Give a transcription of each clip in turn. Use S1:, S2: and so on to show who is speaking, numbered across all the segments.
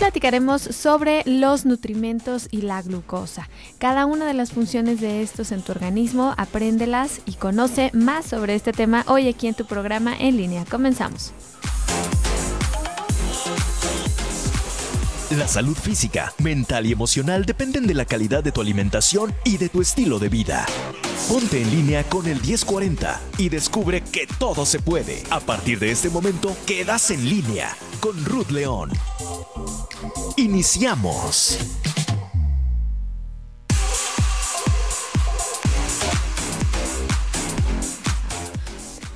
S1: platicaremos sobre los nutrimentos y la glucosa. Cada una de las funciones de estos en tu organismo, apréndelas y conoce más sobre este tema hoy aquí en tu programa en línea. Comenzamos.
S2: La salud física, mental y emocional dependen de la calidad de tu alimentación y de tu estilo de vida. Ponte en línea con el 1040 y descubre que todo se puede. A partir de este momento, quedas en línea con Ruth León. Iniciamos.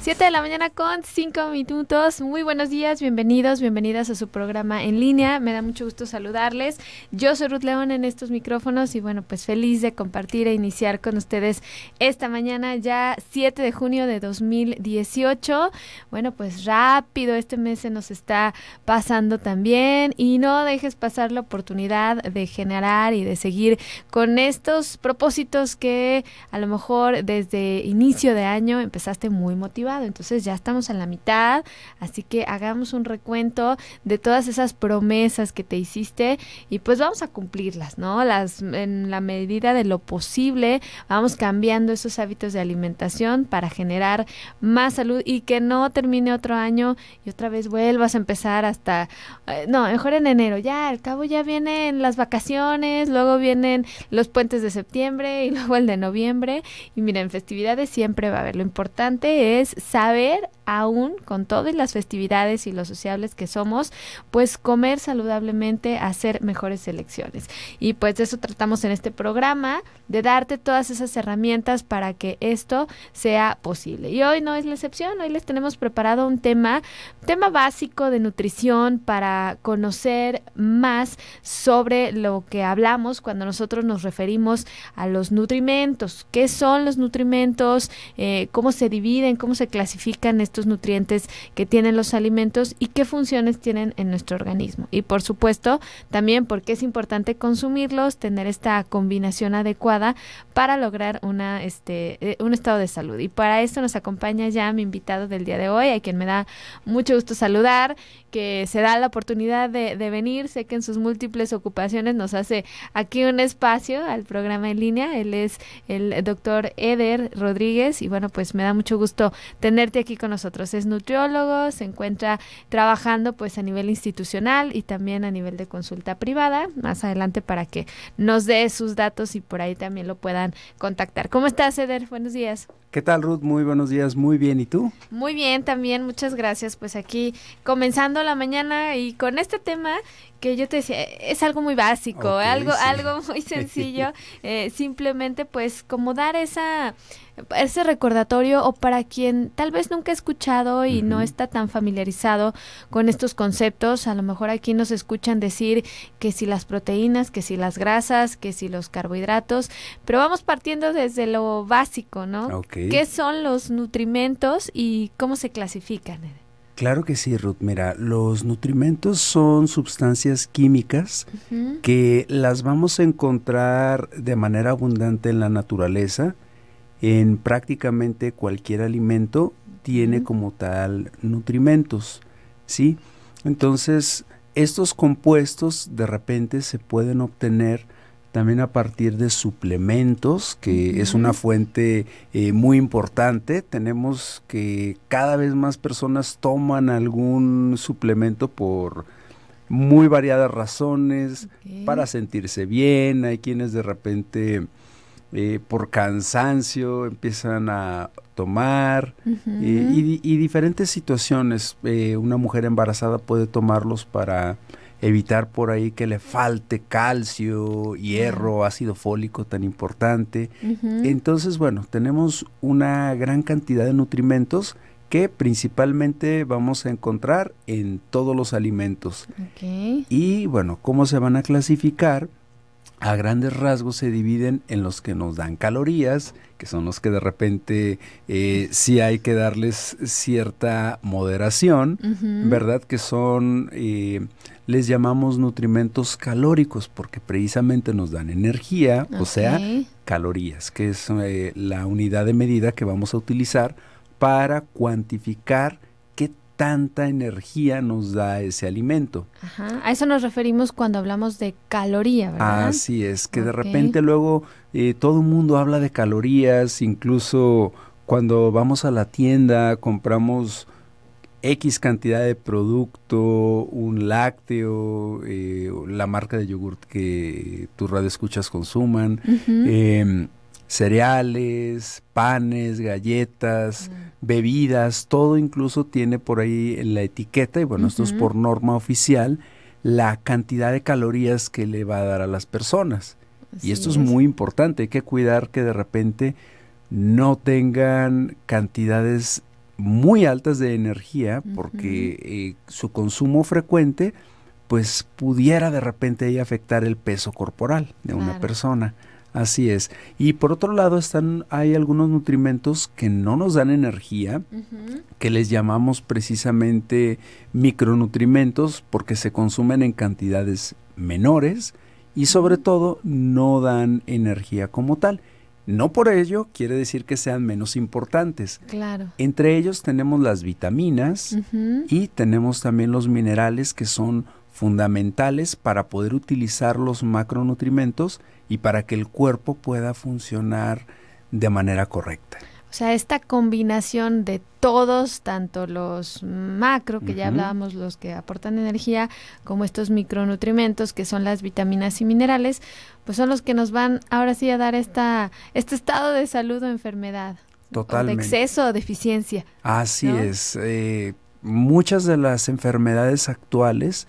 S1: 7 de la mañana con 5 minutos. Muy buenos días, bienvenidos, bienvenidas a su programa en línea. Me da mucho gusto saludarles. Yo soy Ruth León en estos micrófonos y bueno, pues feliz de compartir e iniciar con ustedes esta mañana, ya 7 de junio de 2018. Bueno, pues rápido este mes se nos está pasando también y no dejes pasar la oportunidad de generar y de seguir con estos propósitos que a lo mejor desde inicio de año empezaste muy motivado. Entonces ya estamos a la mitad, así que hagamos un recuento de todas esas promesas que te hiciste y pues vamos a cumplirlas, ¿no? En la medida de lo posible, vamos cambiando esos hábitos de alimentación para generar más salud y que no termine otro año y otra vez vuelvas a empezar hasta, no, mejor en enero, ya al cabo ya vienen las vacaciones, luego vienen los puentes de septiembre y luego el de noviembre y miren, festividades siempre va a haber, lo importante es saber, aún con todas las festividades y lo sociables que somos, pues comer saludablemente, hacer mejores elecciones. Y pues de eso tratamos en este programa, de darte todas esas herramientas para que esto sea posible. Y hoy no es la excepción, hoy les tenemos preparado un tema básico de nutrición para conocer más sobre lo que hablamos cuando nosotros nos referimos a los nutrimentos. ¿Qué son los nutrimentos? ¿Cómo se dividen? ¿Cómo se clasifican estos nutrientes que tienen los alimentos y qué funciones tienen en nuestro organismo? Y por supuesto, también por qué es importante consumirlos, tener esta combinación adecuada para lograr un estado de salud. Y para esto nos acompaña ya mi invitado del día de hoy, a quien me da mucho gusto saludar, que se da la oportunidad de venir. Sé que en sus múltiples ocupaciones nos hace aquí un espacio al programa en línea. Él es el doctor Eder Rodríguez y bueno, pues me da mucho gusto tenerte aquí con nosotros. Es nutriólogo, se encuentra trabajando pues a nivel institucional y también a nivel de consulta privada. Más adelante para que nos dé sus datos y por ahí también lo puedan contactar. ¿Cómo estás, Eder? Buenos días.
S3: ¿Qué tal, Ruth? Muy buenos días, muy bien. ¿Y tú?
S1: Muy bien, también, muchas gracias. Pues aquí comenzando la mañana y con este tema que yo te decía, es algo muy básico,
S3: Okay,
S1: algo muy sencillo, simplemente pues como dar ese recordatorio o para quien tal vez nunca ha escuchado y no está tan familiarizado con estos conceptos, a lo mejor aquí nos escuchan decir que si las proteínas, que si las grasas, que si los carbohidratos, pero vamos partiendo desde lo básico, ¿no?
S3: Okay.
S1: ¿Qué son los nutrimentos y cómo se clasifican?
S3: Claro que sí, Ruth. Mira, los nutrimentos son sustancias químicas que las vamos a encontrar de manera abundante en la naturaleza. En prácticamente cualquier alimento tiene como tal nutrimentos, ¿sí? Entonces, estos compuestos de repente se pueden obtener también a partir de suplementos, que es una fuente muy importante. Tenemos que cada vez más personas toman algún suplemento por muy variadas razones, para sentirse bien. Hay quienes de repente por cansancio empiezan a tomar y diferentes situaciones. Una mujer embarazada puede tomarlos para evitar por ahí que le falte calcio, hierro, ácido fólico tan importante. Entonces, bueno, tenemos una gran cantidad de nutrimentos que principalmente vamos a encontrar en todos los alimentos. Y bueno, ¿cómo se van a clasificar? A grandes rasgos se dividen en los que nos dan calorías, que son los que de repente sí hay que darles cierta moderación, ¿verdad? Que son, les llamamos nutrimentos calóricos, porque precisamente nos dan energía, o sea, calorías, que es la unidad de medida que vamos a utilizar para cuantificar qué tanta energía nos da ese alimento.
S1: Ajá. A eso nos referimos cuando hablamos de caloría, ¿verdad?
S3: Así es, que de repente luego todo el mundo habla de calorías, incluso cuando vamos a la tienda, compramos X cantidad de producto, un lácteo, la marca de yogurt que tus radioescuchas consuman, cereales, panes, galletas, bebidas, todo incluso tiene por ahí en la etiqueta, y bueno, esto es por norma oficial, la cantidad de calorías que le va a dar a las personas. Y esto es muy importante, hay que cuidar que de repente no tengan cantidades muy altas de energía, porque su consumo frecuente pues pudiera de repente ahí afectar el peso corporal de una persona. Así es. Y por otro lado hay algunos nutrimentos que no nos dan energía, que les llamamos precisamente micronutrimentos, porque se consumen en cantidades menores y sobre todo no dan energía como tal. No por ello quiere decir que sean menos importantes.
S1: Claro.
S3: Entre ellos tenemos las vitaminas y tenemos también los minerales, que son fundamentales para poder utilizar los macronutrimentos y para que el cuerpo pueda funcionar de manera correcta.
S1: O sea, esta combinación de todos, tanto los macro, que ya hablábamos, los que aportan energía, como estos micronutrimentos, que son las vitaminas y minerales, pues son los que nos van ahora sí a dar este estado de salud o enfermedad.
S3: Totalmente.
S1: O de exceso o deficiencia.
S3: Así es. Muchas de las enfermedades actuales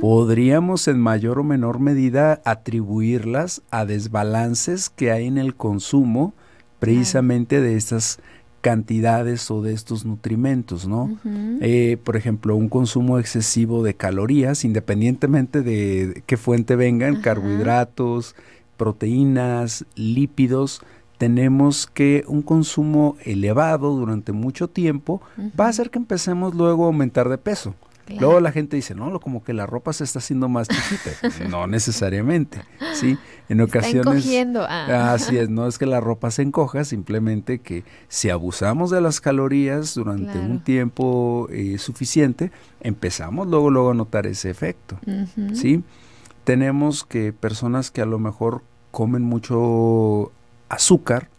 S3: podríamos en mayor o menor medida atribuirlas a desbalances que hay en el consumo precisamente de estas cantidades o de estos nutrimentos, ¿no? Por ejemplo, un consumo excesivo de calorías, independientemente de qué fuente vengan, carbohidratos, proteínas, lípidos, tenemos que un consumo elevado durante mucho tiempo va a hacer que empecemos luego a aumentar de peso. Claro. Luego la gente dice, no, como que la ropa se está haciendo más chiquita. No necesariamente, ¿sí? En ocasiones...
S1: Está encogiendo.
S3: Así es, no es que la ropa se encoja, simplemente que si abusamos de las calorías durante un tiempo suficiente, empezamos luego a notar ese efecto, ¿sí? Tenemos que personas que a lo mejor comen mucho azúcar,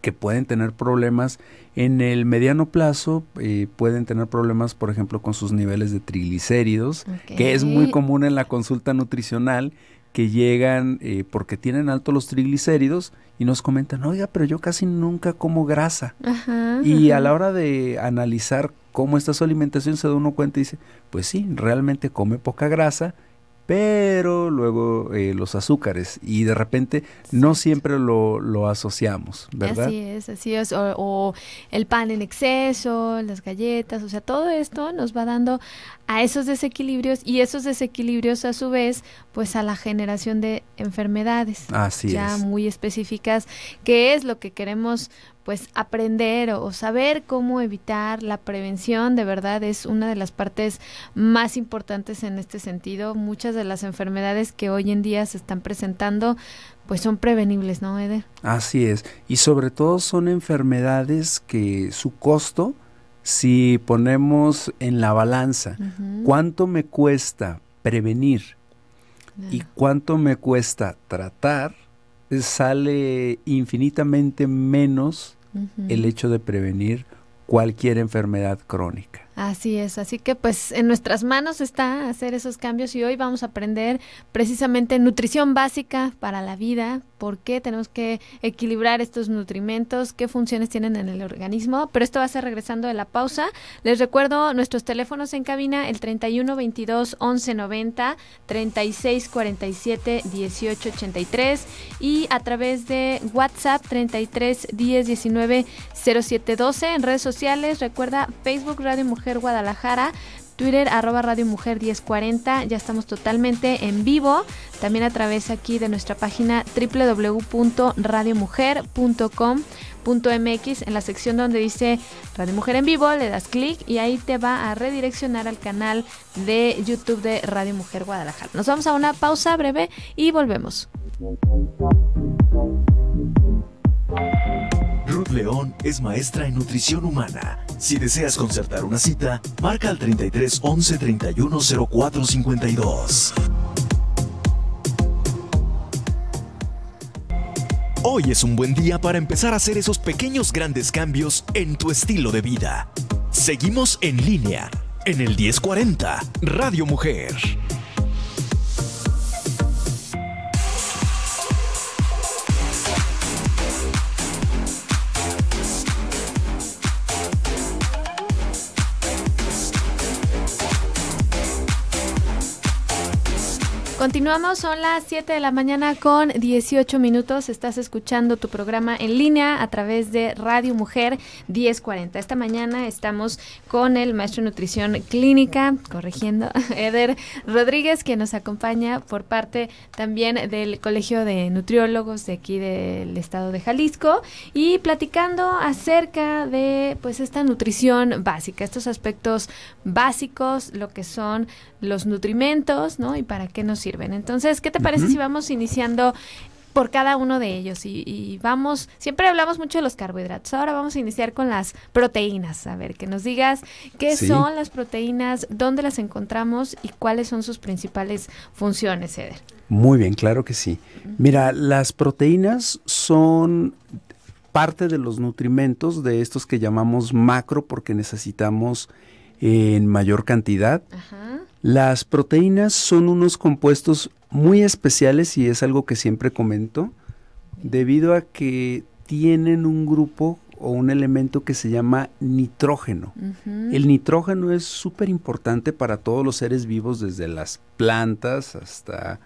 S3: que pueden tener problemas en el mediano plazo, pueden tener problemas, por ejemplo, con sus niveles de triglicéridos, que es muy común en la consulta nutricional, que llegan porque tienen altos los triglicéridos y nos comentan, oiga, pero yo casi nunca como grasa. Y a la hora de analizar cómo está su alimentación, se da uno cuenta y dice, pues sí, realmente come poca grasa, pero luego los azúcares, y de repente no siempre lo asociamos, ¿verdad?
S1: Así es, o el pan en exceso, las galletas, o sea, todo esto nos va dando a esos desequilibrios, y esos desequilibrios a su vez, pues a la generación de enfermedades ya muy específicas, que es lo que queremos pues aprender o saber cómo evitar. La prevención de verdad es una de las partes más importantes en este sentido. Muchas de las enfermedades que hoy en día se están presentando pues son prevenibles, ¿no, Eder?
S3: Así es, y sobre todo son enfermedades que su costo, si ponemos en la balanza cuánto me cuesta prevenir y cuánto me cuesta tratar, sale infinitamente menos el hecho de prevenir cualquier enfermedad crónica.
S1: Así es, así que pues en nuestras manos está hacer esos cambios, y hoy vamos a aprender precisamente nutrición básica para la vida, por qué tenemos que equilibrar estos nutrimentos, qué funciones tienen en el organismo, pero esto va a ser regresando de la pausa. Les recuerdo nuestros teléfonos en cabina, el 31 22 11 90, 36 47 18 83, y a través de WhatsApp 33 10 19 07 12. En redes sociales, recuerda Facebook Radio Mujer Guadalajara, Twitter @Radio Mujer 1040, ya estamos totalmente en vivo, también a través aquí de nuestra página www.radiomujer.com.mx, en la sección donde dice Radio Mujer en vivo, le das clic y ahí te va a redireccionar al canal de YouTube de Radio Mujer Guadalajara. Nos vamos a una pausa breve y volvemos.
S2: Ruth León es maestra en nutrición humana. Si deseas concertar una cita, marca al 33 11 31 04 52. Hoy es un buen día para empezar a hacer esos pequeños grandes cambios en tu estilo de vida. Seguimos en línea, en el 1040, Radio Mujer.
S1: Continuamos, son las 7 de la mañana con 18 minutos. Estás escuchando tu programa en línea a través de Radio Mujer 1040. Esta mañana estamos con el maestro de nutrición clínica, Eder Rodríguez, que nos acompaña por parte también del Colegio de Nutriólogos de aquí del estado de Jalisco, y platicando acerca de pues esta nutrición básica, estos aspectos básicos, lo que son los nutrimentos, ¿no? Y para qué nos sirven. Entonces, ¿qué te parece si vamos iniciando por cada uno de ellos? Y vamos, siempre hablamos mucho de los carbohidratos, ahora vamos a iniciar con las proteínas. A ver, que nos digas qué son las proteínas, dónde las encontramos y cuáles son sus principales funciones, Eder.
S3: Muy bien, claro que sí. Mira, las proteínas son parte de los nutrimentos de estos que llamamos macro, porque necesitamos en mayor cantidad.
S1: Ajá.
S3: Las proteínas son unos compuestos muy especiales, y es algo que siempre comento, debido a que tienen un grupo o un elemento que se llama nitrógeno. El nitrógeno es súper importante para todos los seres vivos, desde las plantas hasta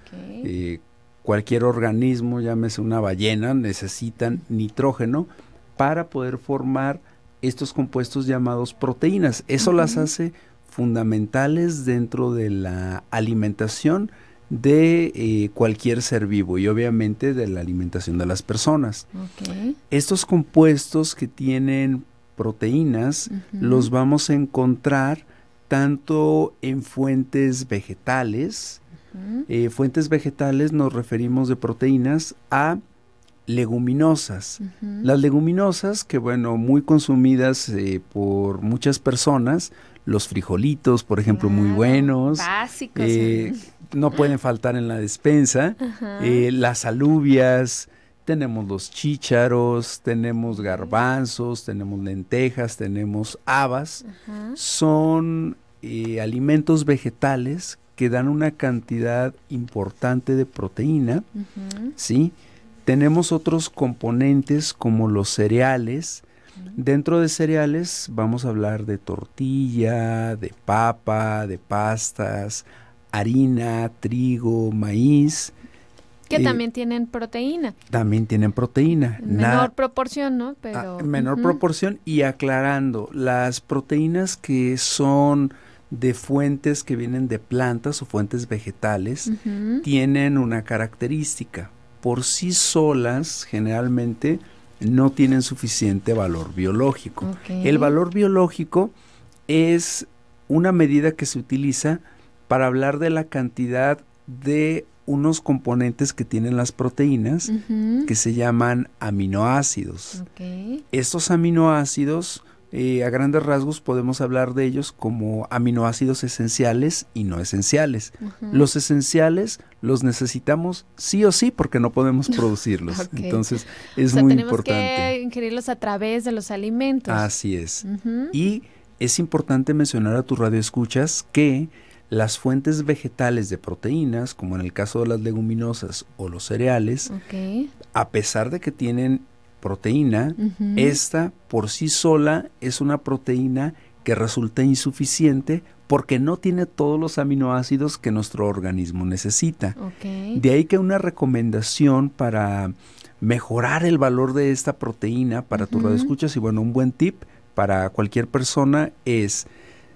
S3: cualquier organismo, llámese una ballena, necesitan nitrógeno para poder formar estos compuestos llamados proteínas. Eso las hace fundamentales dentro de la alimentación de cualquier ser vivo, y obviamente de la alimentación de las personas. Estos compuestos que tienen proteínas los vamos a encontrar tanto en fuentes vegetales. Fuentes vegetales nos referimos de proteínas a leguminosas. Las leguminosas, que bueno, muy consumidas por muchas personas, los frijolitos, por ejemplo, muy buenos.
S1: Básicos.
S3: No pueden faltar en la despensa. Las alubias, tenemos los chícharos, tenemos garbanzos, tenemos lentejas, tenemos habas. Son alimentos vegetales que dan una cantidad importante de proteína, ¿sí? Tenemos otros componentes como los cereales. Dentro de cereales vamos a hablar de tortilla, de papa, de pastas, harina, trigo, maíz.
S1: Que también tienen proteína.
S3: También tienen proteína.
S1: En menor proporción, ¿no? Pero
S3: menor proporción, y aclarando, las proteínas que son de fuentes que vienen de plantas o fuentes vegetales tienen una característica. Por sí solas, generalmente, no tienen suficiente valor biológico. El valor biológico es una medida que se utiliza para hablar de la cantidad de unos componentes que tienen las proteínas, que se llaman aminoácidos. Estos aminoácidos, a grandes rasgos, podemos hablar de ellos como aminoácidos esenciales y no esenciales. Los esenciales los necesitamos sí o sí, porque no podemos producirlos. Entonces, es muy importante.
S1: Tenemos que ingerirlos a través de los alimentos.
S3: Así es. Y es importante mencionar a tus radioescuchas que las fuentes vegetales de proteínas, como en el caso de las leguminosas o los cereales, a pesar de que tienen proteína, esta por sí sola es una proteína que resulta insuficiente porque no tiene todos los aminoácidos que nuestro organismo necesita. De ahí que una recomendación para mejorar el valor de esta proteína para tus radioescuchas, y bueno, un buen tip para cualquier persona es,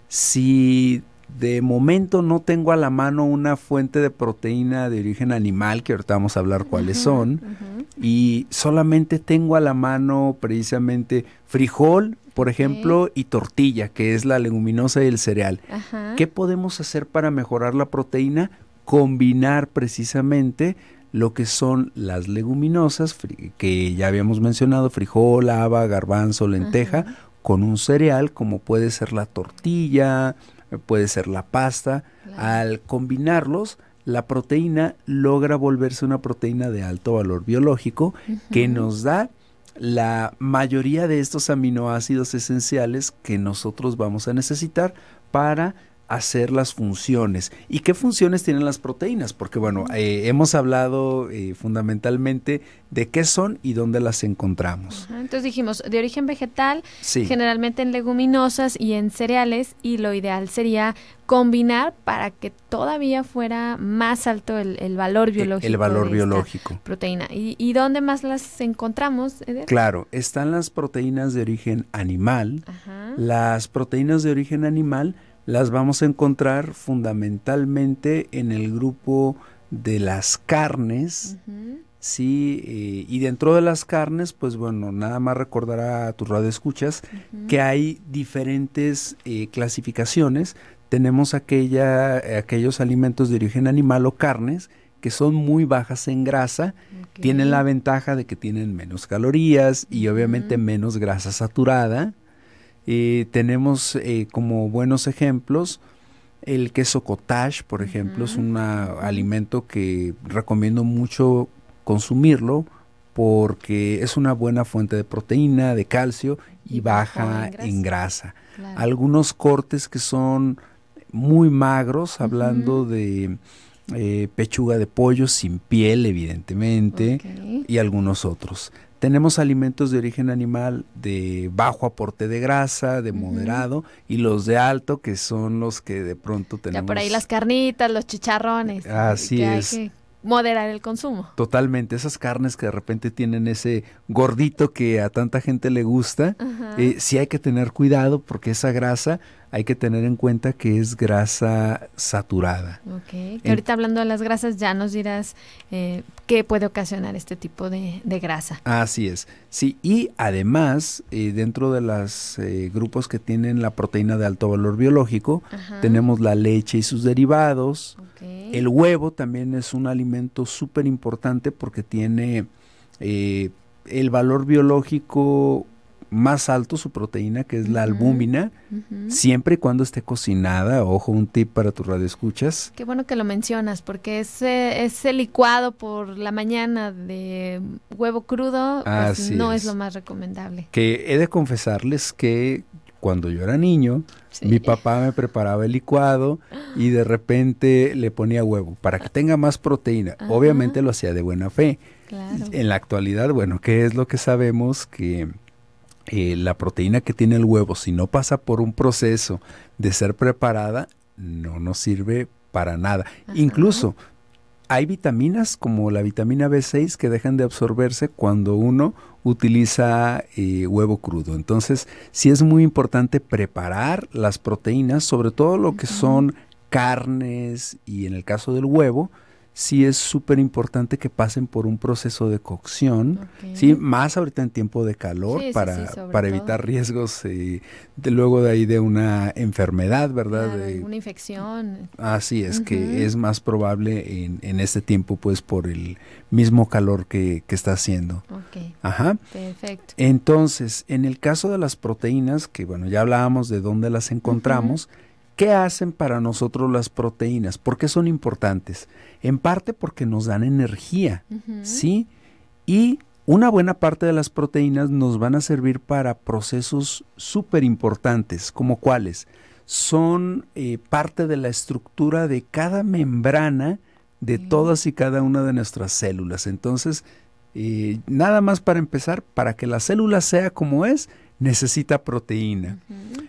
S3: si de momento no tengo a la mano una fuente de proteína de origen animal, que ahorita vamos a hablar cuáles son, y solamente tengo a la mano precisamente frijol, por ejemplo, y tortilla, que es la leguminosa y el cereal. ¿Qué podemos hacer para mejorar la proteína? Combinar precisamente lo que son las leguminosas, que ya habíamos mencionado, frijol, haba, garbanzo, lenteja, con un cereal como puede ser la tortilla, puede ser la pasta. Claro. Al combinarlos, la proteína logra volverse una proteína de alto valor biológico que nos da la mayoría de estos aminoácidos esenciales que nosotros vamos a necesitar para hacer las funciones. ¿Y qué funciones tienen las proteínas? Porque bueno, hemos hablado fundamentalmente de qué son y dónde las encontramos.
S1: Entonces dijimos, de origen vegetal,
S3: sí,
S1: generalmente en leguminosas y en cereales, y lo ideal sería combinar para que todavía fuera más alto el valor biológico.
S3: El valor biológico.
S1: Proteína. ¿Y dónde más las encontramos, Eder?
S3: Claro, están las proteínas de origen animal. Las proteínas de origen animal las vamos a encontrar fundamentalmente en el grupo de las carnes, sí, y dentro de las carnes, pues bueno, nada más recordar a tus radioescuchas que hay diferentes clasificaciones. Tenemos aquellos alimentos de origen animal o carnes que son muy bajas en grasa, tienen la ventaja de que tienen menos calorías y obviamente menos grasa saturada. Tenemos como buenos ejemplos el queso cottage, por ejemplo, es un alimento que recomiendo mucho consumirlo porque es una buena fuente de proteína, de calcio y baja en grasa. Claro. Algunos cortes que son muy magros, hablando de pechuga de pollo sin piel, evidentemente, y algunos otros. Tenemos alimentos de origen animal de bajo aporte de grasa, de moderado, y los de alto, que son los que de pronto tenemos.
S1: Ya por ahí las carnitas, los chicharrones.
S3: Así es.
S1: Hay que moderar el consumo.
S3: Totalmente, esas carnes que de repente tienen ese gordito que a tanta gente le gusta, sí hay que tener cuidado porque esa grasa hay que tener en cuenta que es grasa saturada.
S1: Que ahorita hablando de las grasas ya nos dirás qué puede ocasionar este tipo de grasa.
S3: Así es, sí, y además dentro de los grupos que tienen la proteína de alto valor biológico, tenemos la leche y sus derivados. El huevo también es un alimento súper importante porque tiene el valor biológico más alto, su proteína, que es la albúmina, siempre y cuando esté cocinada. Ojo, un tip para tus radioescuchas.
S1: Qué bueno que lo mencionas, porque ese licuado por la mañana de huevo crudo pues no es lo más recomendable.
S3: Que he de confesarles que cuando yo era niño, mi papá me preparaba el licuado y de repente le ponía huevo para que tenga más proteína. Obviamente lo hacía de buena fe. Claro. En la actualidad, bueno, ¿qué es lo que sabemos? Que la proteína que tiene el huevo, si no pasa por un proceso de ser preparada, no nos sirve para nada. Incluso hay vitaminas como la vitamina B6 que dejan de absorberse cuando uno utiliza huevo crudo. Entonces, sí es muy importante preparar las proteínas, sobre todo lo que son carnes y en el caso del huevo, sí es súper importante que pasen por un proceso de cocción, ¿sí? Más ahorita en tiempo de calor, para evitar riesgos luego de ahí de una enfermedad, ¿verdad?
S1: Claro, una infección.
S3: Así es, que es más probable en este tiempo, pues por el mismo calor que está haciendo.
S1: Perfecto.
S3: Entonces, en el caso de las proteínas, que bueno, ya hablábamos de dónde las encontramos, ¿qué hacen para nosotros las proteínas? ¿Por qué son importantes? En parte porque nos dan energía, ¿sí? Y una buena parte de las proteínas nos van a servir para procesos súper importantes, ¿como cuáles? Son parte de la estructura de cada membrana de todas y cada una de nuestras células. Entonces, nada más para empezar, para que la célula sea como es, necesita proteína.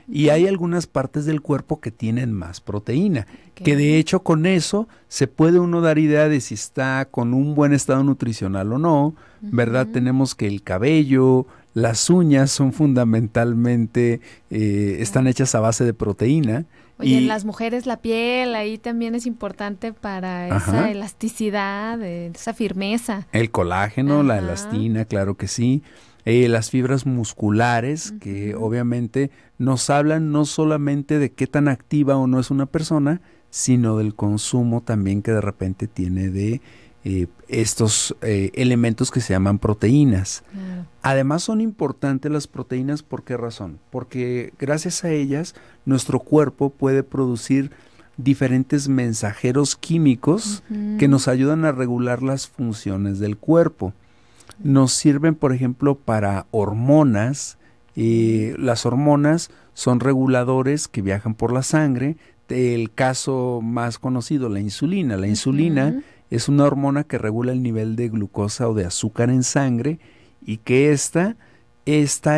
S3: Y hay algunas partes del cuerpo que tienen más proteína, que de hecho con eso se puede uno dar idea de si está con un buen estado nutricional o no, ¿verdad? Tenemos que el cabello, las uñas son fundamentalmente, están hechas a base de proteína.
S1: Oye, en las mujeres la piel ahí también es importante para esa elasticidad, esa firmeza.
S3: El colágeno, la elastina, claro que sí. Las fibras musculares, que obviamente nos hablan no solamente de qué tan activa o no es una persona, sino del consumo también que de repente tiene de estos elementos que se llaman proteínas.
S1: Claro.
S3: Además son importantes las proteínas, ¿por qué razón? Porque gracias a ellas nuestro cuerpo puede producir diferentes mensajeros químicos que nos ayudan a regular las funciones del cuerpo. Nos sirven, por ejemplo, para hormonas. Las hormonas son reguladores que viajan por la sangre. El caso más conocido, la insulina. La insulina es una hormona que regula el nivel de glucosa o de azúcar en sangre y que está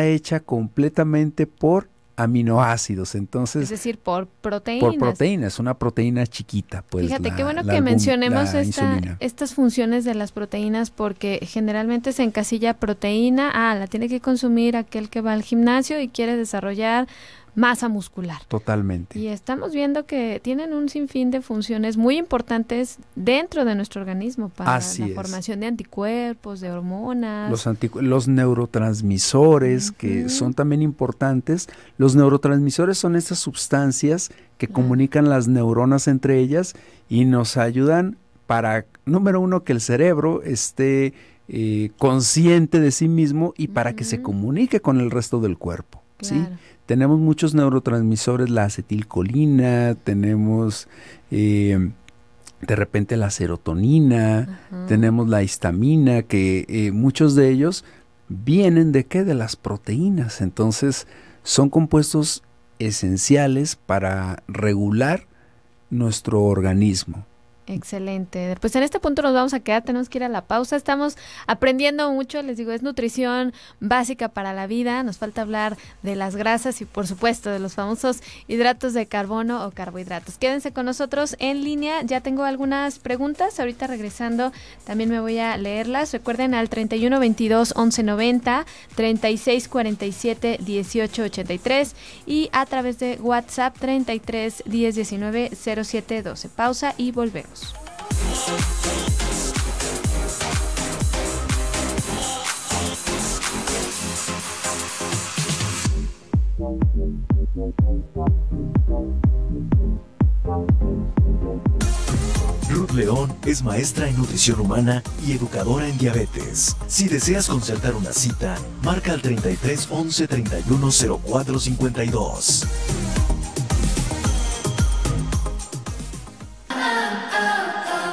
S3: hecha completamente por aminoácidos. Entonces,
S1: es decir, por proteínas.
S3: Por proteínas, una proteína chiquita. Pues,
S1: fíjate, qué bueno que mencionemos estas funciones de las proteínas, porque generalmente se encasilla proteína, la tiene que consumir aquel que va al gimnasio y quiere desarrollar masa muscular.
S3: Totalmente.
S1: Y estamos viendo que tienen un sinfín de funciones muy importantes dentro de nuestro organismo para formación de anticuerpos, de hormonas.
S3: Los neurotransmisores, que son también importantes. Los neurotransmisores son estas sustancias que comunican las neuronas entre ellas y nos ayudan para, número uno, que el cerebro esté consciente de sí mismo y para que se comunique con el resto del cuerpo. Claro. ¿Sí? Tenemos muchos neurotransmisores, la acetilcolina, tenemos de repente la serotonina, tenemos la histamina, que muchos de ellos vienen ¿de qué? De las proteínas. Entonces son compuestos esenciales para regular nuestro organismo.
S1: Excelente. Pues en este punto nos vamos a quedar, tenemos que ir a la pausa. Estamos aprendiendo mucho, les digo, es nutrición básica para la vida. Nos falta hablar de las grasas y, por supuesto, de los famosos hidratos de carbono o carbohidratos. Quédense con nosotros en línea. Ya tengo algunas preguntas. Ahorita regresando también me voy a leerlas. Recuerden al 31 22 11 90, 36 47 18 83 y a través de WhatsApp 33 10 19 07 12. Pausa y volvemos.
S2: Ruth León es maestra en nutrición humana y educadora en diabetes. Si deseas concertar una cita, marca al 33 11 31 04 52.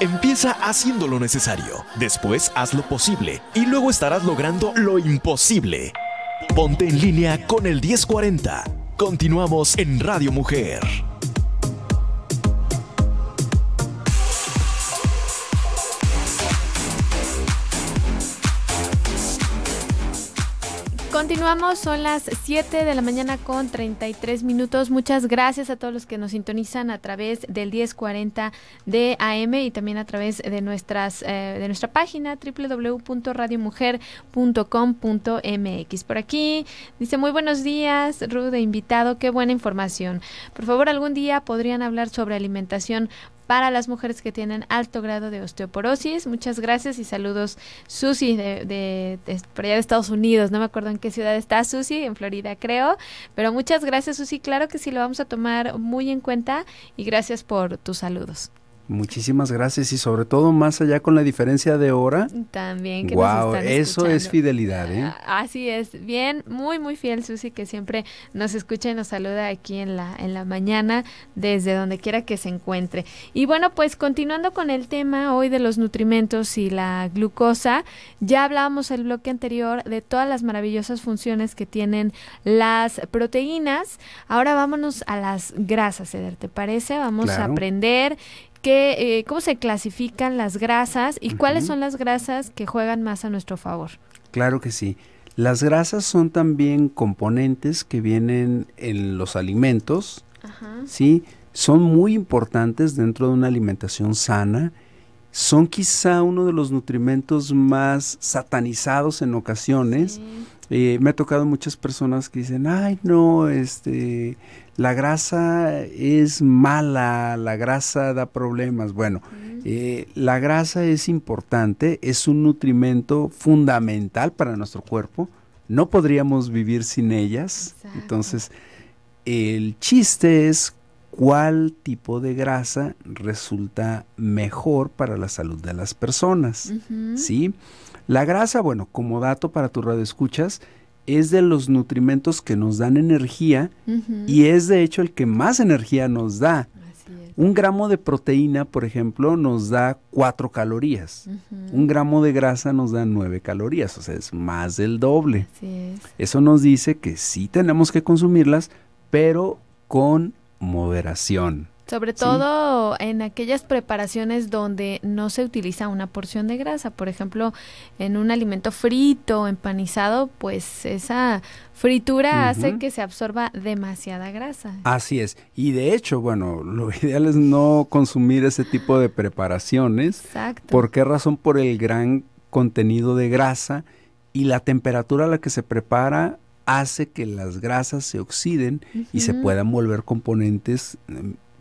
S2: Empieza haciendo lo necesario, después haz lo posible y luego estarás logrando lo imposible. Ponte en línea con el 1040. Continuamos en Radio Mujer.
S1: Continuamos, son las 7 de la mañana con 33 minutos. Muchas gracias a todos los que nos sintonizan a través del 1040 de AM y también a través de nuestra página www.radiomujer.com.mx. Por aquí dice: muy buenos días, Ruth, de invitado, qué buena información. Por favor, algún día podrían hablar sobre alimentación para las mujeres que tienen alto grado de osteoporosis. Muchas gracias y saludos, Susi, de por allá de Estados Unidos. No me acuerdo en qué ciudad está Susi, en Florida creo, pero muchas gracias, Susi. Claro que sí, lo vamos a tomar muy en cuenta y gracias por tus saludos.
S3: Muchísimas gracias y sobre todo más allá con la diferencia de hora.
S1: También que
S3: wow,
S1: nos están
S3: eso
S1: escuchando.
S3: Es fidelidad, ¿eh?
S1: Así es, bien, muy muy fiel Susi, que siempre nos escucha y nos saluda aquí en la mañana desde donde quiera que se encuentre. Y bueno, pues continuando con el tema hoy de los nutrimentos y la glucosa, ya hablábamos el bloque anterior de todas las maravillosas funciones que tienen las proteínas. Ahora vámonos a las grasas, Eder, ¿te parece? Vamos a aprender cómo se clasifican las grasas y cuáles son las grasas que juegan más a nuestro favor.
S3: Claro que sí. Las grasas son también componentes que vienen en los alimentos, ¿sí? Son muy importantes dentro de una alimentación sana. Son quizá uno de los nutrimentos más satanizados en ocasiones. Me ha tocado muchas personas que dicen, ay no, la grasa es mala, la grasa da problemas. Bueno, la grasa es importante, es un nutrimento fundamental para nuestro cuerpo. No podríamos vivir sin ellas. Exacto. Entonces, el chiste es cuál tipo de grasa resulta mejor para la salud de las personas, ¿sí? La grasa, bueno, como dato para tu radioescuchas, es de los nutrimentos que nos dan energía y es de hecho el que más energía nos da. Un gramo de proteína, por ejemplo, nos da 4 calorías. Un gramo de grasa nos da 9 calorías, o sea, es más del doble.
S1: Así es.
S3: Eso nos dice que sí tenemos que consumirlas, pero con moderación.
S1: Sobre todo en aquellas preparaciones donde no se utiliza una porción de grasa. Por ejemplo, en un alimento frito, empanizado, pues esa fritura hace que se absorba demasiada grasa.
S3: Así es. Y de hecho, bueno, lo ideal es no consumir ese tipo de preparaciones.
S1: Exacto.
S3: ¿Por qué razón? Por el gran contenido de grasa y la temperatura a la que se prepara hace que las grasas se oxiden y se puedan volver componentes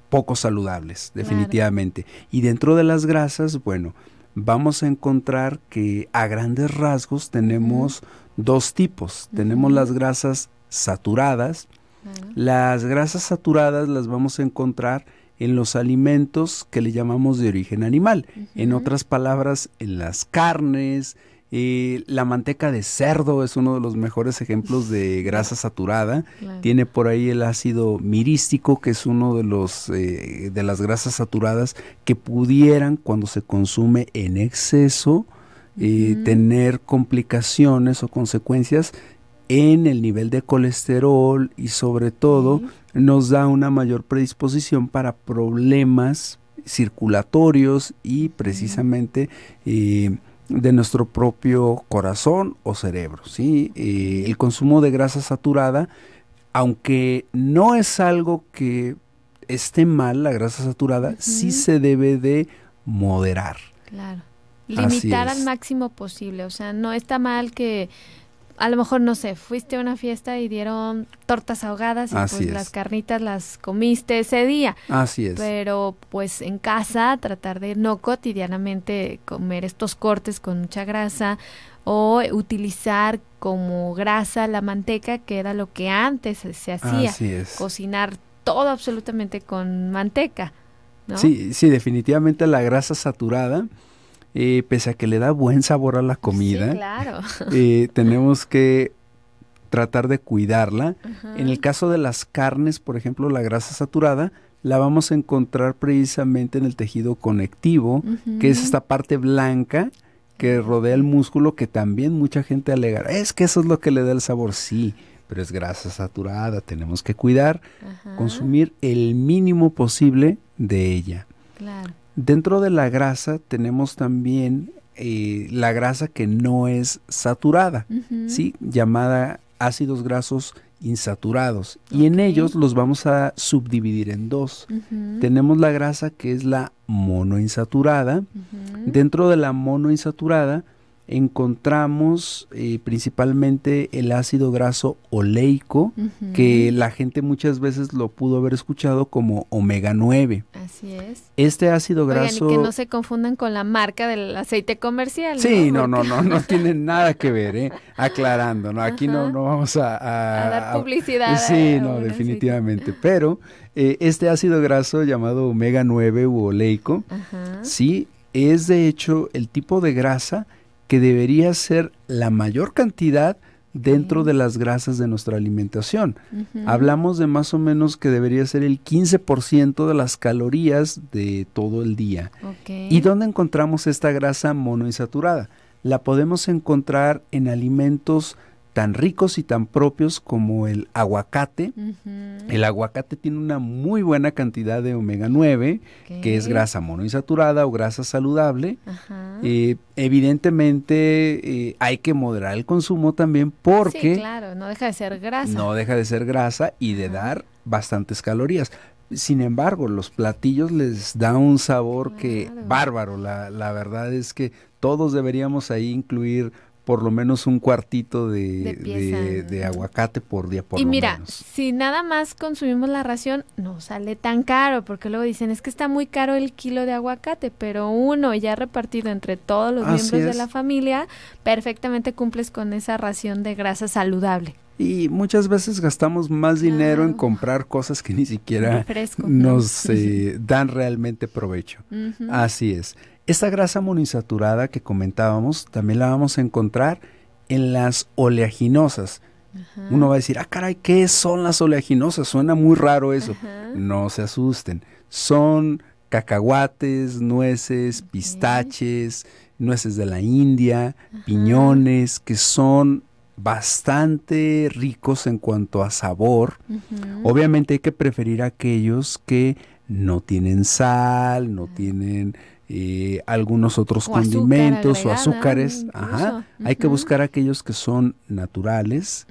S3: poco saludables, definitivamente. Claro. Y dentro de las grasas, bueno, vamos a encontrar que a grandes rasgos tenemos 2 tipos. Tenemos las grasas saturadas. Las grasas saturadas las vamos a encontrar en los alimentos que le llamamos de origen animal. En otras palabras, en las carnes. La manteca de cerdo es uno de los mejores ejemplos de grasa saturada. Claro. Tiene por ahí el ácido mirístico, que es uno de los de las grasas saturadas que pudieran, cuando se consume en exceso, tener complicaciones o consecuencias en el nivel de colesterol y sobre todo nos da una mayor predisposición para problemas circulatorios y precisamente de nuestro propio corazón o cerebro, ¿sí? El consumo de grasa saturada, aunque no es algo que esté mal, la grasa saturada, sí se debe de moderar.
S1: Claro. Limitar al máximo posible, o sea, no está mal que a lo mejor, no sé, fuiste a una fiesta y dieron tortas ahogadas y pues las carnitas las comiste ese día.
S3: Así es.
S1: Pero pues en casa tratar de no cotidianamente comer estos cortes con mucha grasa o utilizar como grasa la manteca, que era lo que antes se hacía.
S3: Así es.
S1: Cocinar todo absolutamente con manteca, ¿no?
S3: Sí, sí, definitivamente la grasa saturada, pese a que le da buen sabor a la comida,
S1: sí, claro.
S3: Tenemos que tratar de cuidarla. En el caso de las carnes, por ejemplo, la grasa saturada la vamos a encontrar precisamente en el tejido conectivo, que es esta parte blanca que rodea el músculo, que también mucha gente alega, es que eso es lo que le da el sabor. Sí, pero es grasa saturada, tenemos que cuidar, consumir el mínimo posible de ella.
S1: Claro.
S3: Dentro de la grasa tenemos también la grasa que no es saturada, ¿sí? Llamada ácidos grasos insaturados. Y en ellos los vamos a subdividir en 2. Tenemos la grasa que es la monoinsaturada. Dentro de la monoinsaturada encontramos principalmente el ácido graso oleico, que la gente muchas veces lo pudo haber escuchado como omega 9.
S1: Así es.
S3: Este ácido graso...
S1: Oigan, y que no se confundan con la marca del aceite comercial, ¿no?
S3: Sí, no tiene nada que ver, aclarando, ¿no? Aquí no vamos a
S1: dar publicidad.
S3: Sí, no, definitivamente. Pero este ácido graso llamado omega 9 u oleico, sí, es de hecho el tipo de grasa que debería ser la mayor cantidad dentro de las grasas de nuestra alimentación. Hablamos de más o menos que debería ser el 15% de las calorías de todo el día. ¿Y dónde encontramos esta grasa monoinsaturada? La podemos encontrar en alimentos tan ricos y tan propios como el aguacate. El aguacate tiene una muy buena cantidad de omega 9, que es grasa monoinsaturada o grasa saludable. Evidentemente hay que moderar el consumo también porque...
S1: Sí, claro, no deja de ser grasa.
S3: No deja de ser grasa y de dar bastantes calorías. Sin embargo, los platillos les da un sabor que bárbaro. La verdad es que todos deberíamos ahí incluir por lo menos un cuartito de aguacate por día, por lo menos. Y mira,
S1: si nada más consumimos la ración, no sale tan caro, porque luego dicen, es que está muy caro el kilo de aguacate, pero uno ya repartido entre todos los miembros de la familia, perfectamente cumples con esa ración de grasa saludable.
S3: Y muchas veces gastamos más dinero en comprar cosas que ni siquiera nos dan realmente provecho. Así es. Esta grasa monoinsaturada que comentábamos, también la vamos a encontrar en las oleaginosas. Uno va a decir, caray, ¿qué son las oleaginosas? Suena muy raro eso. No se asusten. Son cacahuates, nueces, pistaches, nueces de la India, piñones, que son bastante ricos en cuanto a sabor. Obviamente hay que preferir aquellos que no tienen sal, no tienen algunos otros condimentos o azúcares. Hay que buscar aquellos que son naturales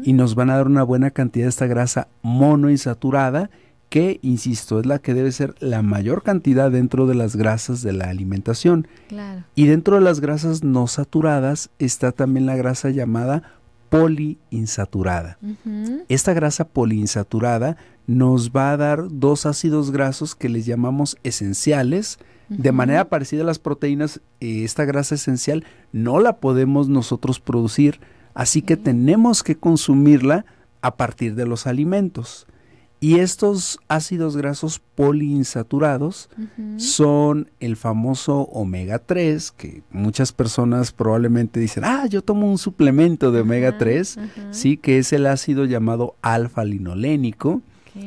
S3: y nos van a dar una buena cantidad de esta grasa monoinsaturada, que, insisto, es la que debe ser la mayor cantidad dentro de las grasas de la alimentación.
S1: Claro.
S3: Y dentro de las grasas no saturadas está también la grasa llamada poliinsaturada. Esta grasa poliinsaturada nos va a dar 2 ácidos grasos que les llamamos esenciales. De manera parecida a las proteínas, esta grasa esencial no la podemos nosotros producir, así que tenemos que consumirla a partir de los alimentos. Y estos ácidos grasos poliinsaturados son el famoso omega 3, que muchas personas probablemente dicen, yo tomo un suplemento de omega 3, ¿sí? Que es el ácido llamado alfa-linolénico,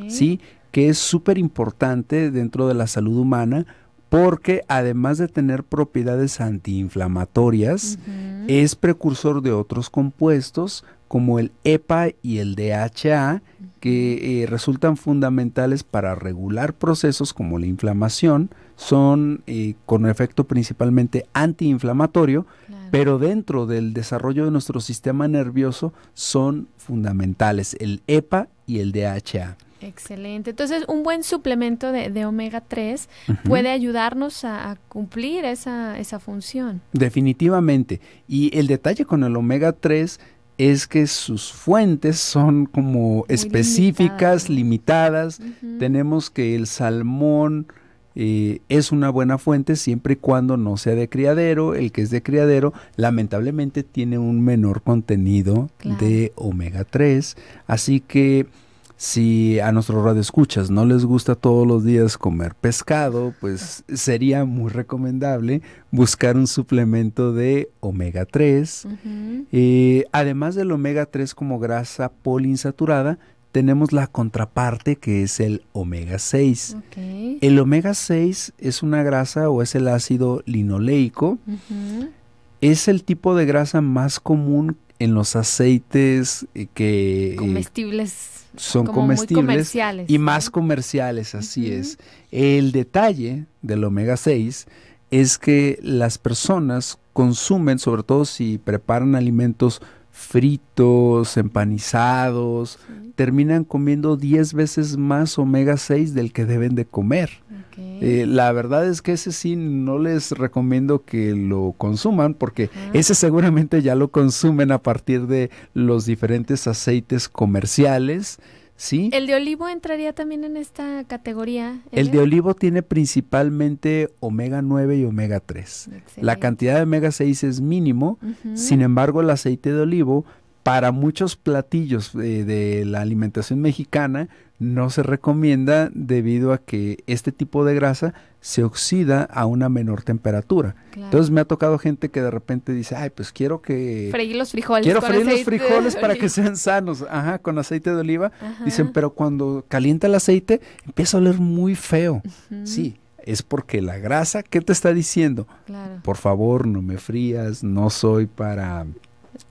S3: ¿sí? Que es súper importante dentro de la salud humana, porque además de tener propiedades antiinflamatorias, es precursor de otros compuestos como el EPA y el DHA, que resultan fundamentales para regular procesos como la inflamación. Son con efecto principalmente antiinflamatorio, pero dentro del desarrollo de nuestro sistema nervioso son fundamentales el EPA y el DHA.
S1: Excelente. Entonces, un buen suplemento de omega 3 puede ayudarnos a cumplir esa función.
S3: Definitivamente. Y el detalle con el omega 3 es que sus fuentes son como muy específicas, limitadas. Tenemos que el salmón es una buena fuente siempre y cuando no sea de criadero. El que es de criadero lamentablemente tiene un menor contenido de omega 3. Así que si a nuestros radioescuchas no les gusta todos los días comer pescado, pues sería muy recomendable buscar un suplemento de omega 3. Además del omega 3 como grasa poliinsaturada, tenemos la contraparte que es el omega 6. El omega 6 es una grasa o es el ácido linoleico. Es el tipo de grasa más común en los aceites que
S1: comestibles.
S3: Son comestibles y más comerciales, así es. El detalle del omega 6 es que las personas consumen, sobre todo si preparan alimentos fritos, empanizados, terminan comiendo 10 veces más omega 6 del que deben de comer. La verdad es que ese sí no les recomiendo que lo consuman, porque ese seguramente ya lo consumen a partir de los diferentes aceites comerciales, ¿sí?
S1: ¿El de olivo entraría también en esta categoría?
S3: El de olivo tiene principalmente omega 9 y omega 3. Excelente. La cantidad de omega 6 es mínimo, sin embargo el aceite de olivo para muchos platillos de la alimentación mexicana no se recomienda debido a que este tipo de grasa se oxida a una menor temperatura. Entonces me ha tocado gente que de repente dice, pues quiero
S1: freír los frijoles.
S3: Quiero freír los frijoles para que sean sanos, con aceite de oliva. Dicen, pero cuando calienta el aceite empieza a oler muy feo. Sí, es porque la grasa, ¿qué te está diciendo? Por favor, no me frías, no soy para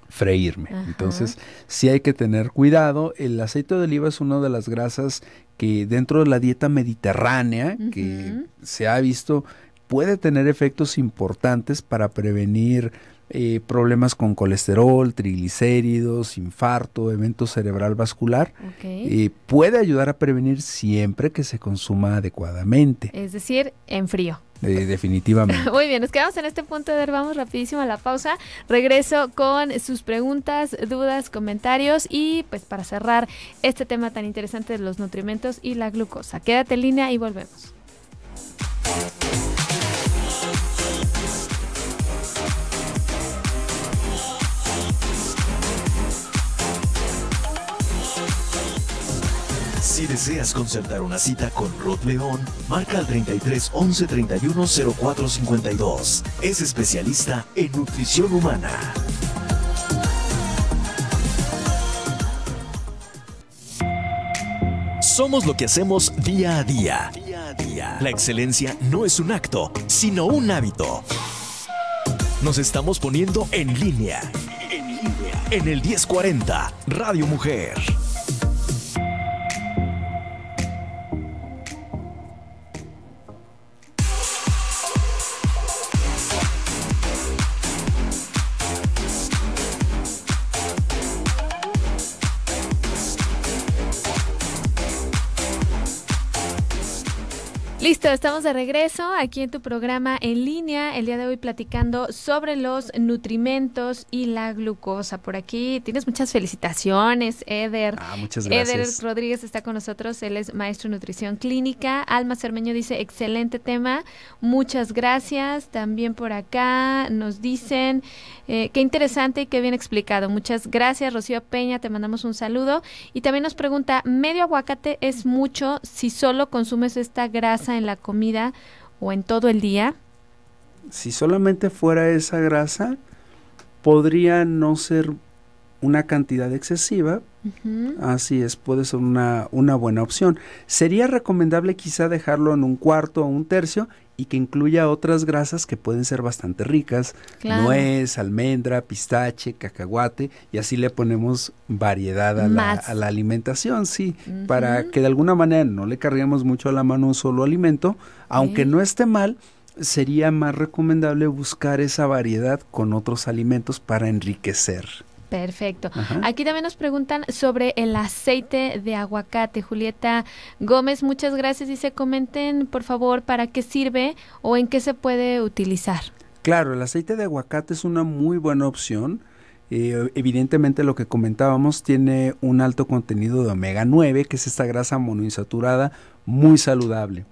S3: freírme. Entonces sí hay que tener cuidado. El aceite de oliva es una de las grasas que dentro de la dieta mediterránea que se ha visto puede tener efectos importantes para prevenir problemas con colesterol, triglicéridos, infarto, evento cerebral vascular. Puede ayudar a prevenir siempre que se consuma adecuadamente.
S1: Es decir, en frío.
S3: Definitivamente.
S1: Muy bien, nos quedamos en este punto, vamos rapidísimo a la pausa. Regreso con sus preguntas, dudas, comentarios y pues para cerrar este tema tan interesante de los nutrimentos y la glucosa. Quédate en línea y volvemos.
S2: Si deseas concertar una cita con Ruth León, marca al 33 11 31 04 52. Es especialista en nutrición humana. Somos lo que hacemos día a día. La excelencia no es un acto, sino un hábito. Nos estamos poniendo en línea. En el 1040, Radio Mujer.
S1: Listo, estamos de regreso aquí en tu programa en línea, el día de hoy platicando sobre los nutrimentos y la glucosa. Por aquí tienes muchas felicitaciones, Eder.
S3: Muchas gracias.
S1: Eder Rodríguez está con nosotros, él es maestro de nutrición clínica. Alma Cermeño dice, excelente tema, muchas gracias. También por acá nos dicen, qué interesante y qué bien explicado. Muchas gracias, Rocío Peña, te mandamos un saludo. Y también nos pregunta, ¿medio aguacate es mucho si solo consumes esta grasa en la comida o en todo el día?
S3: Si solamente fuera esa grasa, podría no ser una cantidad excesiva. Así es, puede ser una buena opción. Sería recomendable quizá dejarlo en un cuarto o un tercio y que incluya otras grasas que pueden ser bastante ricas,
S1: claro.
S3: Nuez, almendra, pistache, cacahuate, y así le ponemos variedad a la alimentación, sí, para que de alguna manera no le carguemos mucho a la mano un solo alimento, aunque no esté mal, sería más recomendable buscar esa variedad con otros alimentos para enriquecer.
S1: Perfecto. Aquí también nos preguntan sobre el aceite de aguacate. Julieta Gómez, muchas gracias. Dice, comenten por favor para qué sirve o en qué se puede utilizar.
S3: Claro, el aceite de aguacate es una muy buena opción. Evidentemente lo que comentábamos tiene un alto contenido de omega 9, que es esta grasa monoinsaturada muy saludable.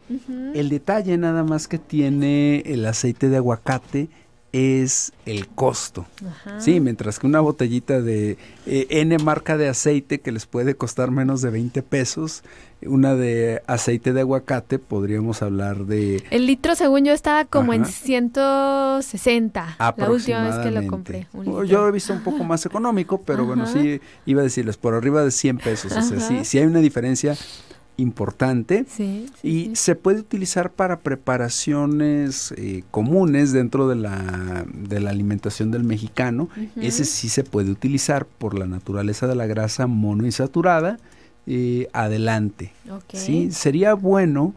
S3: El detalle nada más que tiene el aceite de aguacate es el costo. Sí, mientras que una botellita de N marca de aceite que les puede costar menos de 20 pesos, una de aceite de aguacate podríamos hablar de...
S1: El litro, según yo, estaba como en 160 la última vez que lo compré.
S3: Yo he visto un poco más económico, pero bueno, sí, iba a decirles, por arriba de 100 pesos. O sea, sí hay una diferencia importante y se puede utilizar para preparaciones comunes dentro de la alimentación del mexicano. Ese sí se puede utilizar por la naturaleza de la grasa monoinsaturada. Adelante. ¿Sí? Sería bueno,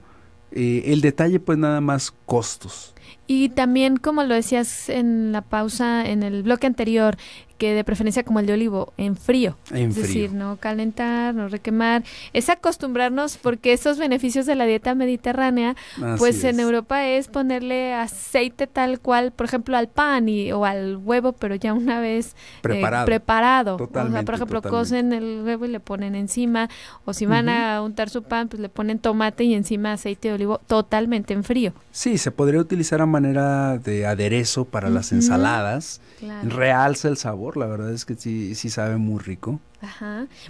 S3: el detalle pues nada más costos.
S1: Y también, como lo decías en la pausa, en el bloque anterior, que de preferencia como el de olivo, en frío. Es decir, no calentar, no requemar. Es acostumbrarnos, porque esos beneficios de la dieta mediterránea, pues en Europa es ponerle aceite tal cual, por ejemplo, al pan o al huevo, pero ya una vez preparado.
S3: Totalmente,
S1: o sea, por ejemplo, cocen el huevo y le ponen encima, o si van a untar su pan, pues le ponen tomate y encima aceite de olivo totalmente en frío.
S3: Sí, se podría utilizar a manera de aderezo para las ensaladas. Claro. Realza el sabor, la verdad es que sí sabe muy rico.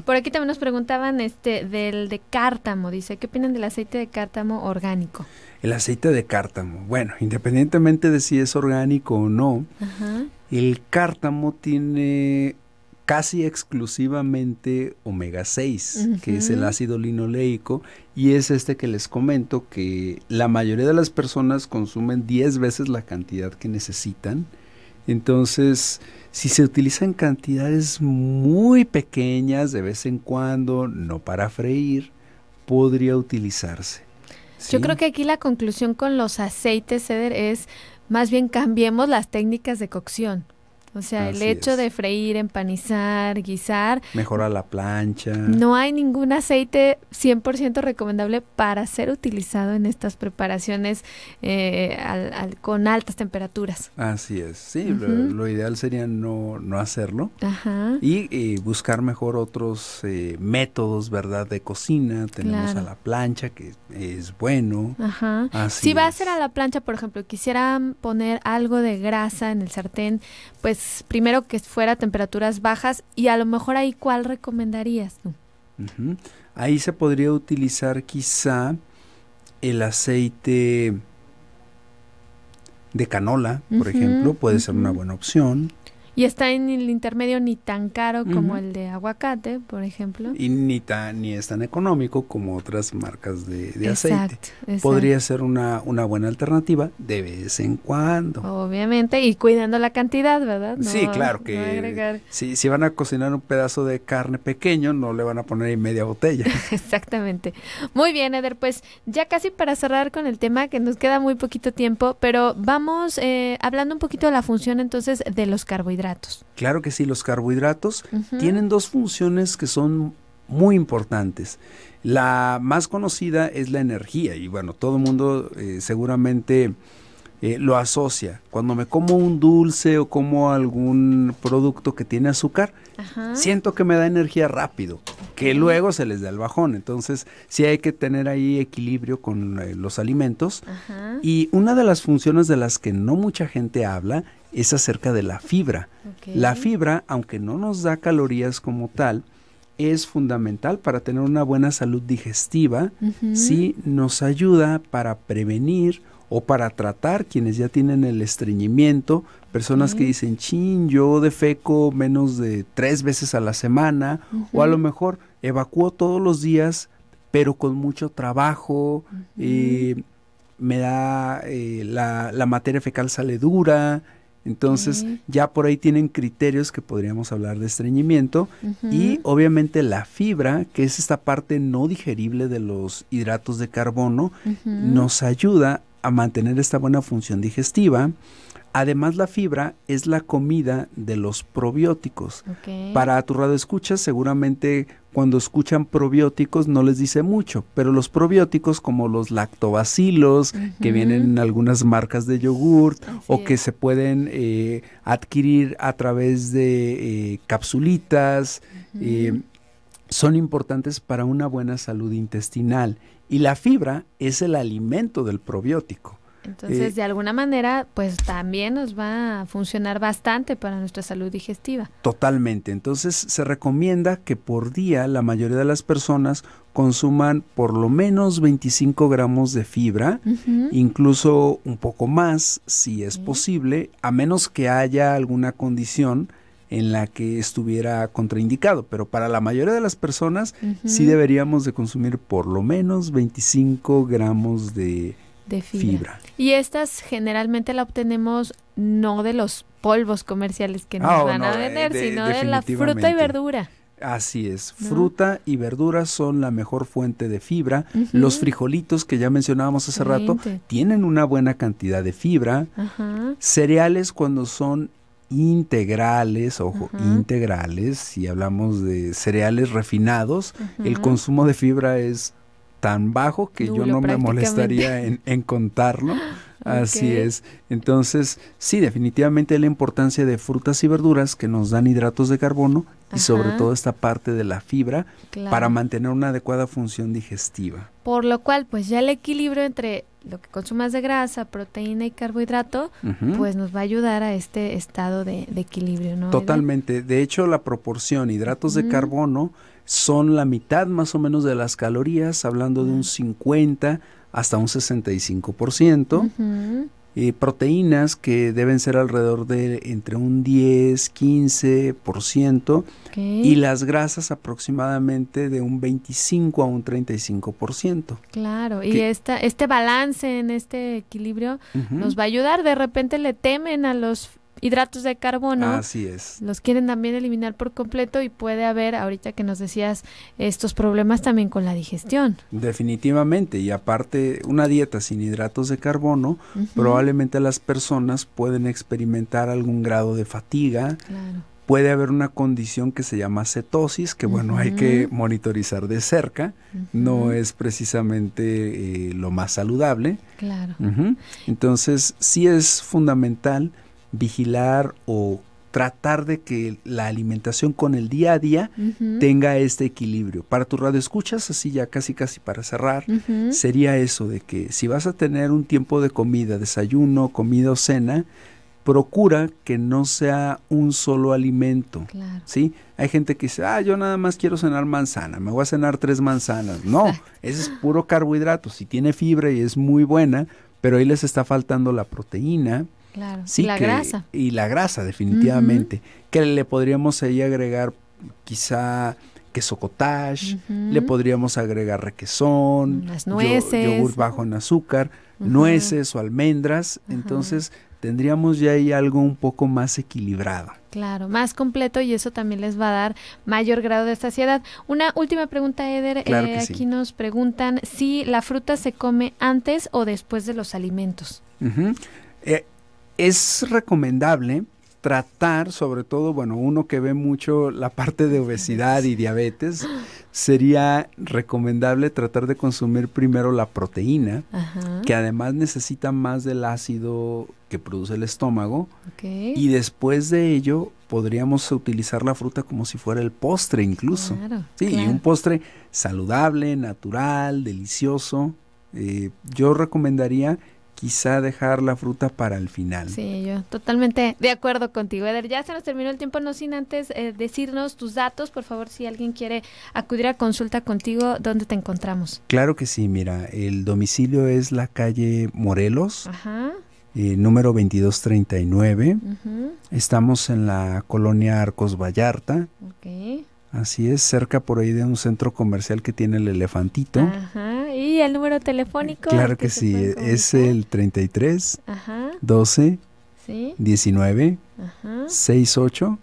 S1: Por aquí también nos preguntaban del de cártamo, dice, ¿qué opinan del aceite de cártamo orgánico?
S3: El aceite de cártamo, bueno, independientemente de si es orgánico o no, el cártamo tiene casi exclusivamente omega 6, que es el ácido linoleico, y es que les comento que la mayoría de las personas consumen 10 veces la cantidad que necesitan. Entonces, si se utilizan cantidades muy pequeñas de vez en cuando, no para freír, podría utilizarse. ¿Sí?
S1: Yo creo que aquí la conclusión con los aceites, Eder, es más bien cambiemos las técnicas de cocción. O sea, el hecho de freír, empanizar, guisar.
S3: Mejora la plancha.
S1: No hay ningún aceite 100% recomendable para ser utilizado en estas preparaciones con altas temperaturas.
S3: Así es, sí. Lo ideal sería no hacerlo. Y buscar mejor otros métodos, ¿verdad?, de cocina. Tenemos a la plancha, que es bueno.
S1: Si va a ser a la plancha, por ejemplo, quisieran poner algo de grasa en el sartén, pues primero que fuera a temperaturas bajas, y a lo mejor ahí, ¿cuál recomendarías tú?
S3: Uh-huh. Ahí se podría utilizar quizá el aceite de canola, por ejemplo, puede ser una buena opción.
S1: Y está en el intermedio ni tan caro como el de aguacate, por ejemplo.
S3: Y ni es tan económico como otras marcas de aceite.
S1: Exacto.
S3: Podría ser una buena alternativa de vez en cuando.
S1: Obviamente, y cuidando la cantidad, ¿verdad?
S3: Sí, claro que si van a cocinar un pedazo de carne pequeño, no le van a poner en media botella.
S1: Exactamente. Muy bien, Eder, pues ya casi para cerrar con el tema, que nos queda muy poquito tiempo, pero vamos hablando un poquito de la función entonces de los carbohidratos.
S3: Claro que sí, los carbohidratos tienen dos funciones que son muy importantes. La más conocida es la energía y bueno, todo el mundo seguramente lo asocia. Cuando me como un dulce o como algún producto que tiene azúcar, siento que me da energía rápido, que luego se les da el bajón. Entonces sí hay que tener ahí equilibrio con los alimentos. Y una de las funciones de las que no mucha gente habla es acerca de la fibra. La fibra, aunque no nos da calorías como tal, es fundamental para tener una buena salud digestiva. Sí, nos ayuda para prevenir o para tratar quienes ya tienen el estreñimiento, personas que dicen, yo defeco menos de 3 veces a la semana, o a lo mejor evacúo todos los días, pero con mucho trabajo, me da, la materia fecal sale dura. Entonces ya por ahí tienen criterios que podríamos hablar de estreñimiento y obviamente la fibra, que es esta parte no digerible de los hidratos de carbono, nos ayuda a mantener esta buena función digestiva. Además, la fibra es la comida de los probióticos. Para tu radioescuchas, seguramente cuando escuchan probióticos no les dice mucho, pero los probióticos como los lactobacilos, que vienen en algunas marcas de yogurt, o que se pueden adquirir a través de capsulitas, son importantes para una buena salud intestinal. Y la fibra es el alimento del probiótico.
S1: Entonces, de alguna manera, pues también nos va a funcionar bastante para nuestra salud digestiva.
S3: Totalmente. Entonces, se recomienda que por día la mayoría de las personas consuman por lo menos 25 gramos de fibra, incluso un poco más, si es posible, a menos que haya alguna condición en la que estuviera contraindicado, pero para la mayoría de las personas sí deberíamos de consumir por lo menos 25 gramos de fibra.
S1: Y estas generalmente la obtenemos no de los polvos comerciales que nos van a vender, sino de la fruta y verdura.
S3: Así es, fruta y verdura son la mejor fuente de fibra. Los frijolitos que ya mencionábamos hace rato tienen una buena cantidad de fibra. Cereales cuando son integrales, ojo, integrales, si hablamos de cereales refinados, el consumo de fibra es tan bajo que yo no me molestaría en contarlo. Así es. Entonces, sí, definitivamente la importancia de frutas y verduras que nos dan hidratos de carbono y sobre todo esta parte de la fibra para mantener una adecuada función digestiva.
S1: Por lo cual, pues ya el equilibrio entre lo que consumas de grasa, proteína y carbohidrato, pues nos va a ayudar a este estado de equilibrio, ¿no?
S3: Totalmente. De hecho, la proporción hidratos de carbono son la mitad más o menos de las calorías, hablando de un 50 hasta un 65%. Proteínas que deben ser alrededor de entre un 10-15%. Y las grasas aproximadamente de un 25 a un 35%.
S1: Claro, y este balance en este equilibrio nos va a ayudar. De repente le temen a los hidratos de carbono.
S3: Así es.
S1: Los quieren también eliminar por completo y puede haber, ahorita que nos decías, estos problemas también con la digestión.
S3: Definitivamente, y aparte una dieta sin hidratos de carbono, probablemente las personas pueden experimentar algún grado de fatiga.
S1: Claro.
S3: Puede haber una condición que se llama cetosis, que bueno, hay que monitorizar de cerca, no es precisamente lo más saludable.
S1: Claro.
S3: Entonces, sí es fundamental vigilar o tratar de que la alimentación con el día a día tenga este equilibrio. Para tu radioescuchas, así ya casi para cerrar, sería eso de que si vas a tener un tiempo de comida, desayuno, comida o cena, procura que no sea un solo alimento.
S1: Claro.
S3: ¿Sí? Hay gente que dice, yo nada más quiero cenar manzana, me voy a cenar 3 manzanas. No, ese es puro carbohidrato. Sí tiene fibra y es muy buena, pero ahí les está faltando la proteína.
S1: Claro,
S3: sí,
S1: y la grasa.
S3: Y la grasa, definitivamente. Que le podríamos ahí agregar quizá queso cottage, le podríamos agregar requesón,
S1: las nueces,
S3: yogur bajo en azúcar, nueces o almendras. Entonces tendríamos ya ahí algo un poco más equilibrado.
S1: Claro, más completo, y eso también les va a dar mayor grado de saciedad. Una última pregunta, Eder.
S3: Claro que
S1: aquí
S3: sí.
S1: nos preguntan si la fruta se come antes o después de los alimentos.
S3: Es recomendable tratar, sobre todo, uno que ve mucho la parte de obesidad y diabetes, sería recomendable tratar de consumir primero la proteína, que además necesita más del ácido que produce el estómago, y después de ello podríamos utilizar la fruta como si fuera el postre incluso.
S1: Claro.
S3: Y un postre saludable, natural, delicioso. Yo recomendaría quizá dejar la fruta para el final.
S1: Sí, yo totalmente de acuerdo contigo, Eder. Ya se nos terminó el tiempo, no sin antes decirnos tus datos, por favor, si alguien quiere acudir a consulta contigo, ¿dónde te encontramos?
S3: Claro que sí, mira, el domicilio es la calle Morelos, número 2239. Estamos en la colonia Arcos Vallarta. Así es, cerca por ahí de un centro comercial que tiene el Elefantito.
S1: ¿Y el número telefónico?
S3: Claro que sí, es el 33 12 19 68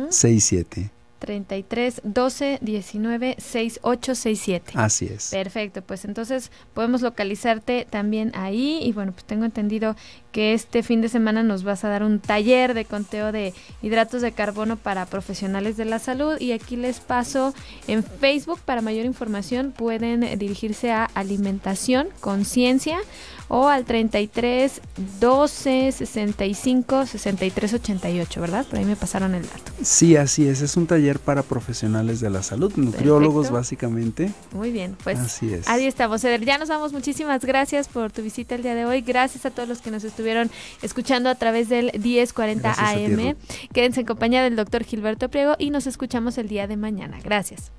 S3: 67.
S1: 33 12 19 68 67.
S3: Así es.
S1: Perfecto, pues entonces podemos localizarte también ahí, y bueno, pues tengo entendido que este fin de semana nos vas a dar un taller de conteo de hidratos de carbono para profesionales de la salud, y aquí les paso en Facebook. Para mayor información pueden dirigirse a Alimentación Conciencia o al 33 12 65 63 88, ¿verdad? Por ahí me pasaron el dato.
S3: Sí, así es un taller para profesionales de la salud, nutriólogos. Perfecto. Básicamente.
S1: Muy bien, pues
S3: así es.
S1: Ahí estamos, Eder. Ya nos vamos, muchísimas gracias por tu visita el día de hoy, gracias a todos los que nos estuvieron escuchando a través del 1040 AM. Quédense en compañía del doctor Gilberto Priego y nos escuchamos el día de mañana. Gracias.